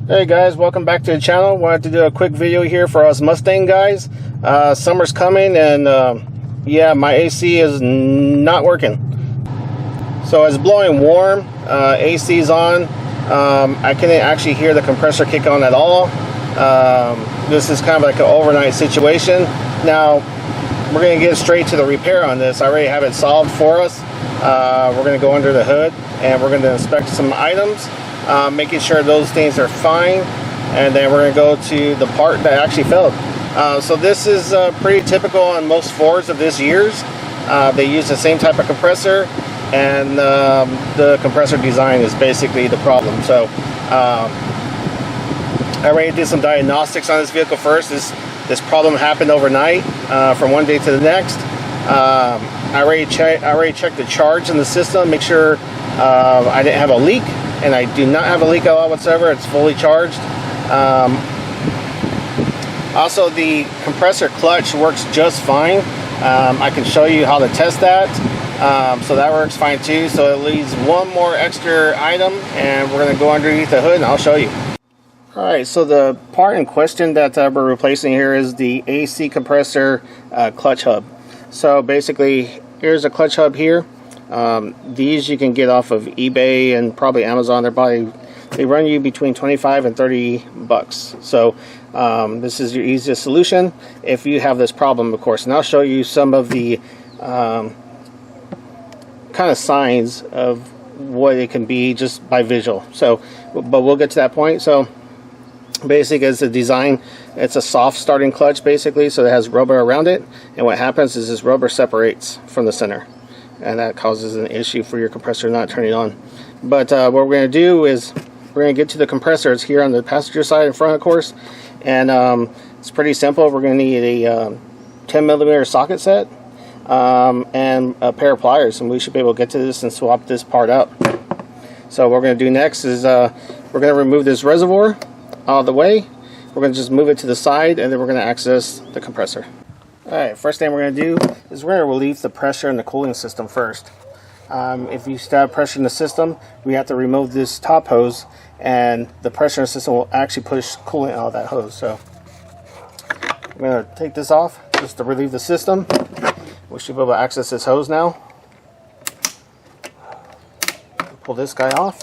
Hey guys, welcome back to the channel. Wanted to do a quick video here for us Mustang guys. Summer's coming and yeah, my AC is not working. So it's blowing warm, AC's on. I couldn't actually hear the compressor kick on at all. This is kind of like an overnight situation. Now, we're going to get straight to the repair on this. I already have it solved for us. We're going to go under the hood and we're going to inspect some items. Making sure those things are fine, and then we're going to go to the part that actually failed. So this is pretty typical on most Fords of this year's. They use the same type of compressor, and the compressor design is basically the problem. So I already did some diagnostics on this vehicle first. This problem happened overnight, from one day to the next. I already checked the charge in the system, make sure I didn't have a leak. And I do not have a leak at all whatsoever. It's fully charged. Also, the compressor clutch works just fine. I can show you how to test that. So that works fine too. So it leaves one more extra item, and we're going to go underneath the hood and I'll show you. Alright, so the part in question that we're replacing here is the AC compressor clutch hub. So basically, here's a clutch hub here. These you can get off of eBay and probably Amazon. They run you between 25 and 30 bucks. So this is your easiest solution if you have this problem, of course. And I'll show you some of the kind of signs of what it can be just by visual. So, but we'll get to that point. So basically, as the design, it's a soft starting clutch basically, so it has rubber around it, and what happens is this rubber separates from the center, and that causes an issue for your compressor not turning on. But what we're going to do is we're going to get to the compressor. It's here on the passenger side in front, of course, and it's pretty simple. We're going to need a 10mm socket set and a pair of pliers, and we should be able to get to this and swap this part out. So what we're going to do next is we're going to remove this reservoir out of the way. We're going to just move it to the side, and then we're going to access the compressor. Alright, first thing we're going to do is we're going to relieve the pressure in the cooling system first. If you still have pressure in the system, we have to remove this top hose, and the pressure in the system will actually push coolant out of that hose. So I'm going to take this off just to relieve the system. We should be able to access this hose now. Pull this guy off.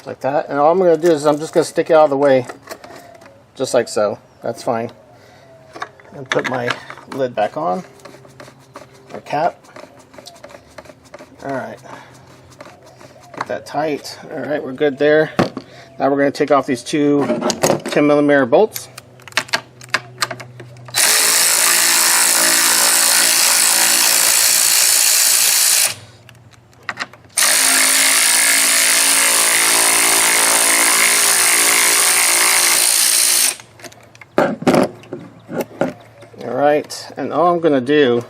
Like that, and all I'm going to do is I'm just going to stick it out of the way, just like so. That's fine. And put my lid back on, or cap. Alright, get that tight. Alright, we're good there. Now we're going to take off these two 10mm bolts. Alright, and all I'm going to do,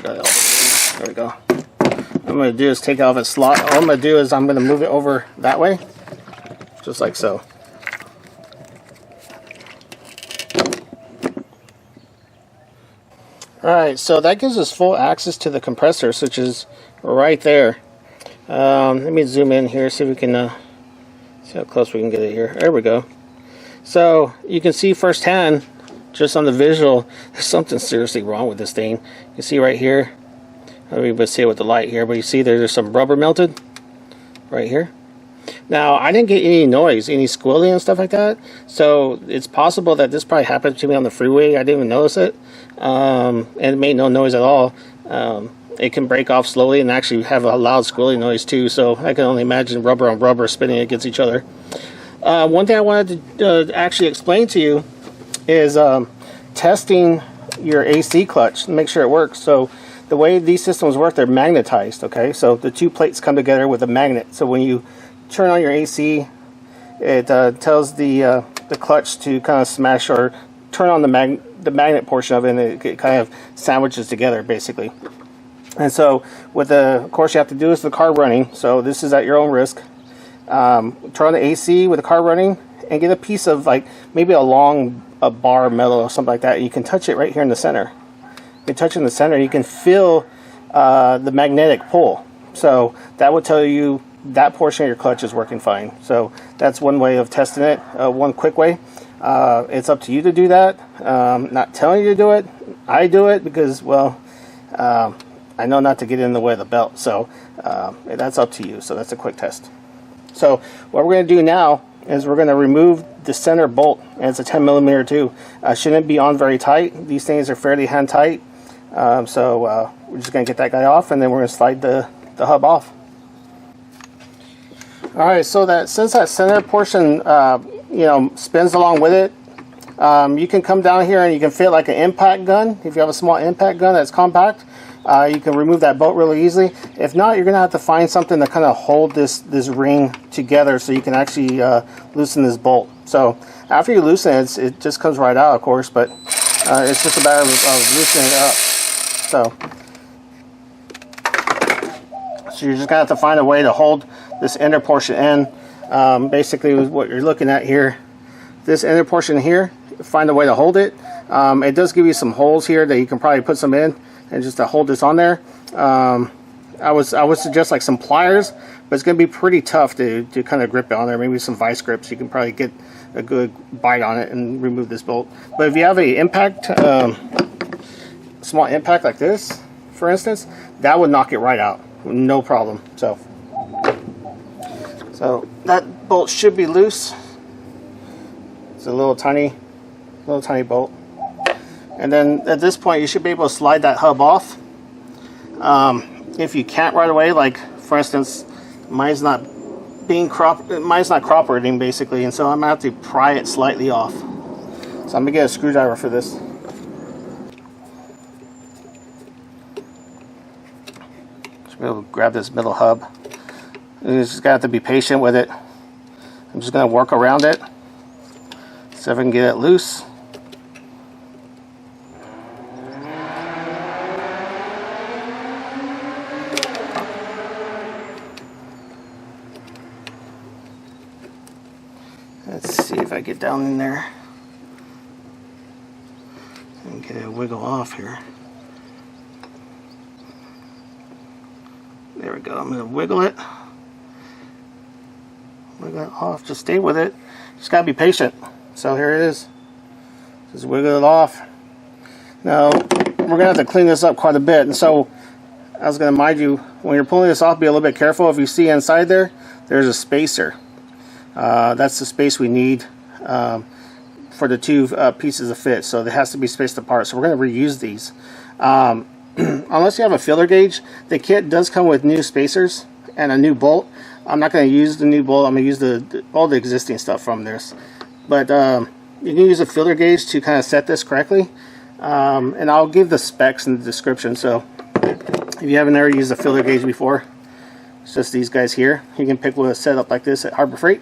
there we go. What I'm going to do is take off its slot. All I'm going to do is I'm going to move it over that way, just like so. Alright, so that gives us full access to the compressor, which is right there. Let me zoom in here, see if we can see how close we can get it here. There we go. So you can see firsthand, just on the visual, there's something seriously wrong with this thing. You can see right here, I don't even see it with the light here, but you see there's some rubber melted right here. Now, I didn't get any noise, any squealing and stuff like that, so it's possible that this probably happened to me on the freeway. I didn't even notice it, and it made no noise at all. It can break off slowly and actually have a loud squealing noise too, so I can only imagine rubber on rubber spinning against each other. One thing I wanted to actually explain to you is testing your AC clutch to make sure it works. So the way these systems work, they're magnetized, okay? So the two plates come together with a magnet. So when you turn on your AC, it tells the clutch to kind of smash or turn on the magnet portion of it, and it kind of sandwiches together basically. And so what of course you have to do is the car running, so this is at your own risk. Turn on the AC with the car running and get a piece of, like, maybe a bar of metal or something like that. You can touch it right here in the center. You touch it in the center, you can feel the magnetic pull. So that would tell you that portion of your clutch is working fine. So that's one way of testing it, one quick way. It's up to you to do that. Not telling you to do it. I do it because, well, I know not to get in the way of the belt. So that's up to you. So that's a quick test. So what we're going to do now is we're going to remove the center bolt, and it's a 10 millimeter too. Shouldn't be on very tight. These things are fairly hand tight. So we're just going to get that guy off, and then we're going to slide the hub off. Alright, so since that center portion spins along with it, you can come down here and you can fit like an impact gun. If you have a small impact gun that's compact, you can remove that bolt really easily. If not, you're going to have to find something to kind of hold this ring together so you can actually loosen this bolt. So after you loosen it, it just comes right out, of course, but it's just a matter of loosening it up. So you're just going to have to find a way to hold this inner portion in. Basically what you're looking at here, this inner portion here, find a way to hold it. It does give you some holes here that you can probably put some in, and just to hold this on there. I would suggest like some pliers, but it's going to be pretty tough to kind of grip it on there. Maybe some vice grips. You can probably get a good bite on it and remove this bolt. But if you have a impact, small impact like this, for instance, that would knock it right out, no problem. So that bolt should be loose. It's a little tiny bolt. And then at this point, you should be able to slide that hub off. If you can't right away, like for instance, mine's not cooperating basically, and so I'm gonna have to pry it slightly off. So I'm gonna get a screwdriver for this. Just be able to grab this middle hub. You just gotta have to be patient with it. I'm just gonna work around it, see if I can get it loose. Let's see if I get down in there and get it wiggle off here. There we go. I'm going to wiggle it off. Just stay with it. Just got to be patient. So here it is. Just wiggle it off. Now we're going to have to clean this up quite a bit. And so I was going to remind you, when you're pulling this off, be a little bit careful. If you see inside there, there's a spacer. That's the space we need for the two pieces of fit, so it has to be spaced apart. So we're going to reuse these. Unless you have a filler gauge, the kit does come with new spacers and a new bolt. I'm not going to use the new bolt. I'm going to use all the existing stuff from this. But you can use a filler gauge to kind of set this correctly. And I'll give the specs in the description. So if you haven't ever used a filler gauge before, it's just these guys here. You can pick with a setup like this at Harbor Freight.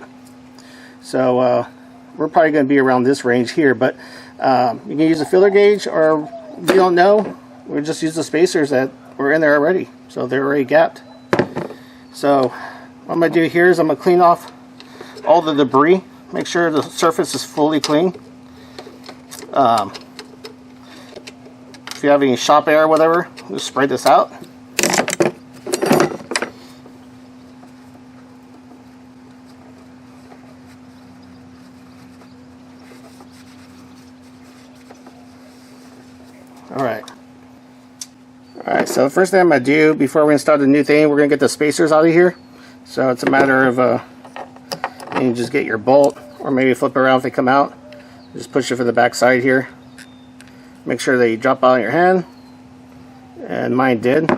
So we're probably going to be around this range here, but you can use a filler gauge, or if you don't know, we'll just use the spacers that were in there already. So they're already gapped. So what I'm going to do here is I'm going to clean off all the debris. Make sure the surface is fully clean. If you have any shop air or whatever, just spray this out. Alright, so the first thing I'm going to do before we're going to start a new thing, we're going to get the spacers out of here. So it's a matter of, you can just get your bolt, or maybe flip around if they come out. Just push it from the back side here. Make sure that you drop out in your hand. And mine did.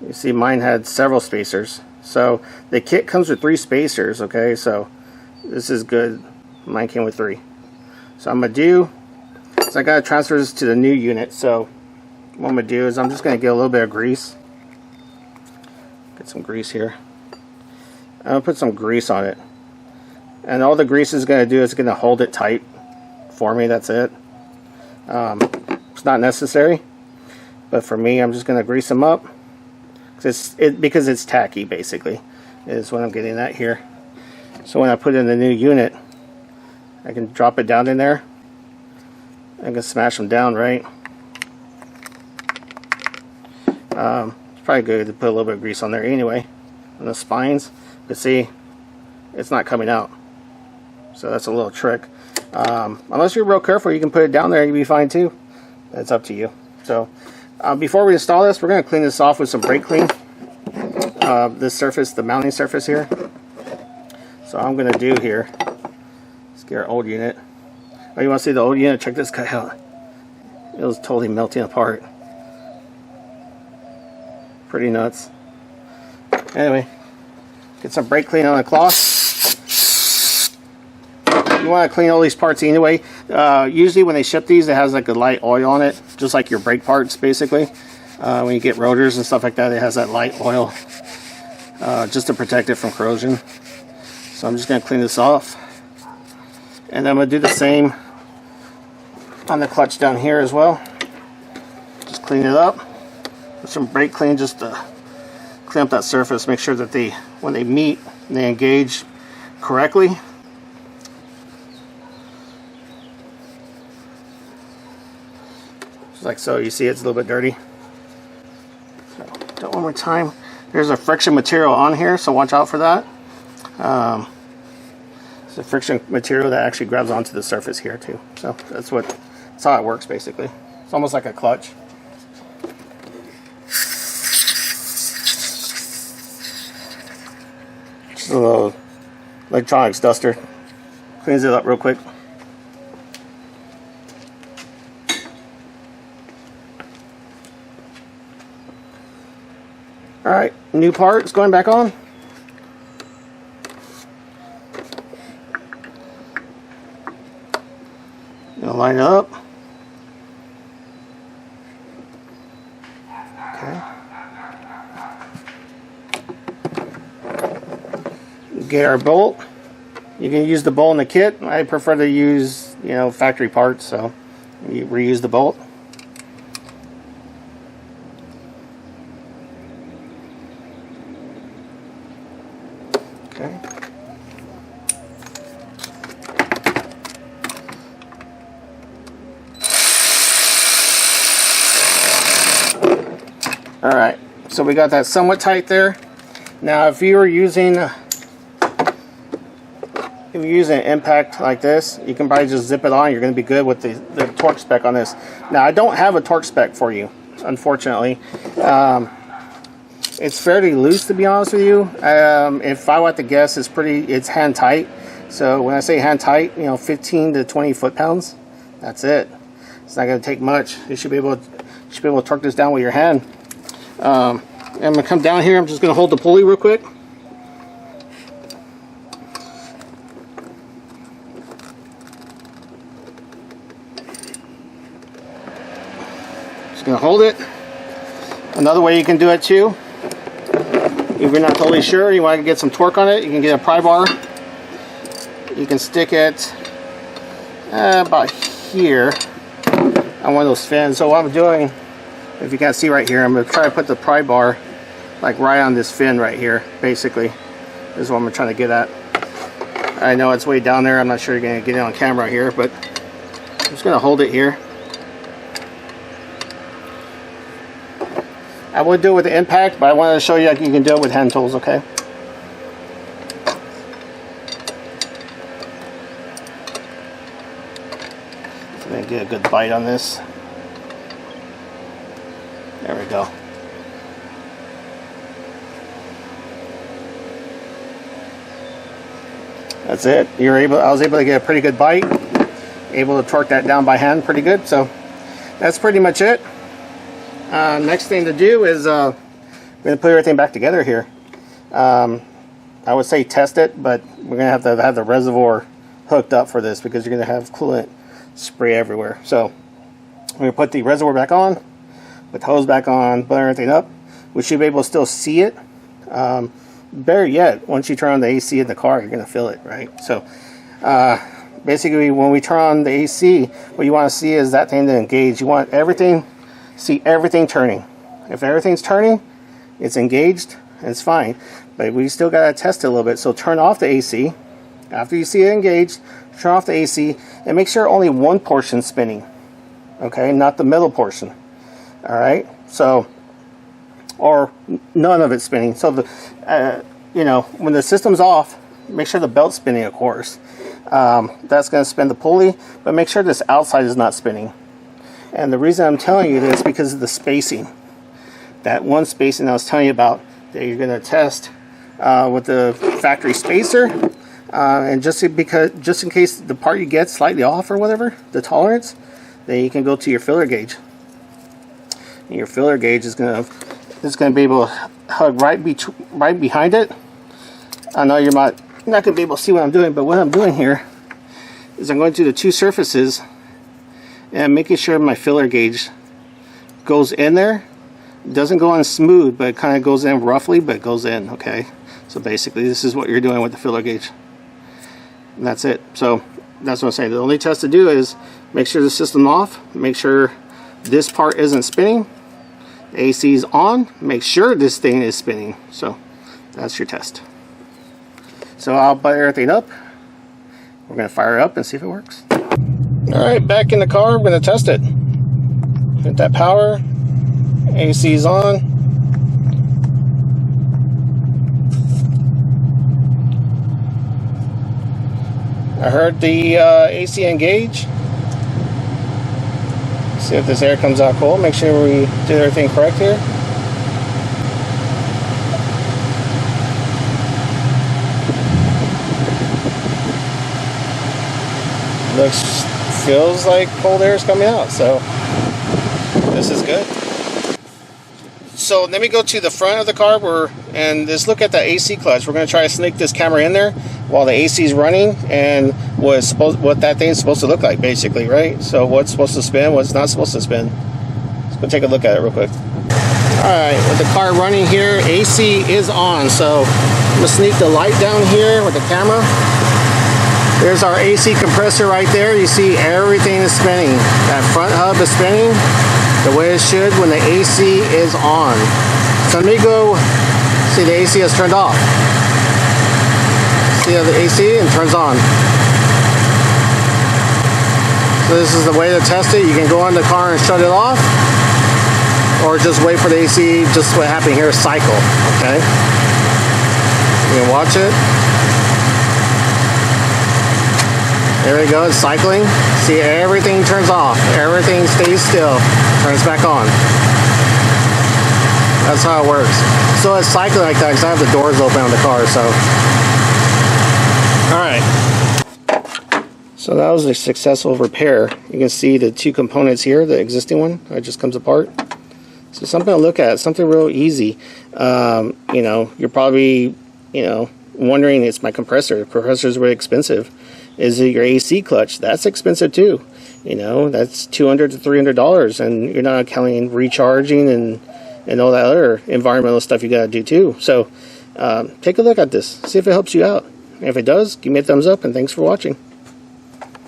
You see mine had several spacers. So the kit comes with 3 spacers, okay, so this is good. Mine came with 3. So I'm going to do, so I got to transfer this to the new unit. So what I'm going to do is I'm just going to get a little bit of grease. Get some grease here. I'm going to put some grease on it. And all the grease is going to do is going to hold it tight for me, that's it. It's not necessary, but for me, I'm just going to grease them up. Because it's tacky, basically, is what I'm getting at here. So when I put in the new unit, I can drop it down in there. I can smash them down, right? It's probably good to put a little bit of grease on there anyway. On the spines, you see it's not coming out. So that's a little trick. Unless you're real careful, you can put it down there and you'll be fine too. That's up to you. So before we install this, we're going to clean this off with some brake clean. This surface, the mounting surface here. So what I'm going to do here, let's get our old unit. Oh, you want to see the old unit? Check this guy out. It was totally melting apart. Pretty nuts. Anyway, get some brake clean on the cloth. You want to clean all these parts anyway. Usually when they ship these, it has like a light oil on it, just like your brake parts basically. When you get rotors and stuff like that, it has that light oil just to protect it from corrosion. So I'm just going to clean this off. And then I'm going to do the same on the clutch down here as well. Just clean it up with some brake clean just to clean up that surface, make sure that when they meet, they engage correctly. Just like so. You see it's a little bit dirty. So, do it one more time. There's a friction material on here, so watch out for that. It's a friction material that actually grabs onto the surface here too. So that's how it works basically. It's almost like a clutch. Just a little electronics duster. Cleans it up real quick. Alright, new part is going back on. Gonna line it up. Okay. Get our bolt. You can use the bolt in the kit. I prefer to use, factory parts, so you reuse the bolt. Okay. All right, so we got that somewhat tight there. Now, if you're using an impact like this, you can probably just zip it on. You're going to be good with the torque spec on this. Now, I don't have a torque spec for you, unfortunately. It's fairly loose, to be honest with you. If I were to guess, it's hand tight. So when I say hand tight, 15 to 20 foot-pounds. That's it. It's not going to take much. You should be able to torque this down with your hand. I'm going to come down here. I'm just going to hold the pulley real quick. Just going to hold it. Another way you can do it too, if you're not totally sure, you want to get some torque on it, you can get a pry bar. You can stick it about here on one of those fins. So what I'm doing, if you can't see right here, I'm going to try to put the pry bar like right on this fin right here, basically. This is what I'm trying to get at. I know it's way down there. I'm not sure you're going to get it on camera here, but I'm just going to hold it here. I would do it with the impact, but I wanted to show you like you can do it with hand tools, okay? I'm going to get a good bite on this. There we go. That's it. I was able to get a pretty good bite. Able to torque that down by hand pretty good. So that's pretty much it. Next thing to do is we're going to put everything back together here. I would say test it, but we're going to have the reservoir hooked up for this because you're going to have coolant spray everywhere. So we're going to put the reservoir back on, put the hose back on, put everything up. We should be able to still see it. Better yet, once you turn on the AC in the car, you're going to feel it, right? So basically when we turn on the AC, what you want to see is that thing to engage. You want see everything turning. If everything's turning, it's engaged, and it's fine. But we still got to test it a little bit. So turn off the AC. After you see it engaged, turn off the AC and make sure only one portion's spinning. Okay, not the middle portion. Alright, so or none of it's spinning. So the you know, when the system's off, make sure the belt's spinning, of course. That's going to spin the pulley, but make sure this outside is not spinning. And the reason I'm telling you this is because of the spacing. That one spacing I was telling you about that you're going to test with the factory spacer, and just in case the part you get slightly off or whatever, the tolerance, then you can go to your filler gauge. And your filler gauge is going to be able to hug right behind it. I know you're not going to be able to see what I'm doing, but what I'm doing here is I'm going to the two surfaces and making sure my filler gauge goes in there. It doesn't go on smooth, but it kind of goes in roughly, but it goes in, okay? So basically this is what you're doing with the filler gauge. And that's it. So that's what I'm saying. The only test to do is make sure the system's off, make sure this part isn't spinning, the AC is on, make sure this thing is spinning. So that's your test. So I'll fire everything up. We're going to fire it up and see if it works. Alright, back in the car, we're going to test it. Hit that power, AC is on. I heard the AC engage. See if this air comes out cold. Make sure we did everything correct here. Feels like cold air is coming out, so this is good. So let me go to the front of the car and just look at the AC clutch. We're going to try to sneak this camera in there while the AC is running and what that thing is supposed to look like, basically, right? So what's supposed to spin, what's not supposed to spin. Let's go take a look at it real quick. Alright, with the car running here, AC is on. So I'm going to sneak the light down here with the camera. There's our AC compressor right there. You see everything is spinning. That front hub is spinning the way it should when the AC is on. So let me go, see the AC has turned off. See the AC and turns on. So this is the way to test it. You can go in the car and shut it off, or just wait for the AC, just what happened here, cycle, okay? You can watch it. There we go, it's cycling. See, everything turns off. Everything stays still. Turns back on. That's how it works. So it's cycling like that because I have the doors open on the car, so. Alright. So that was a successful repair. You can see the two components here, the existing one, it just comes apart. So something to look at, something real easy. You know, you're probably, you know, wondering, it's my compressor. The compressor is really expensive. Is it your AC clutch? That's expensive too. You know, that's $200 to $300, and you're not counting recharging and all that other environmental stuff you got to do too. So take a look at this, see if it helps you out. And if it does, give me a thumbs up, and thanks for watching.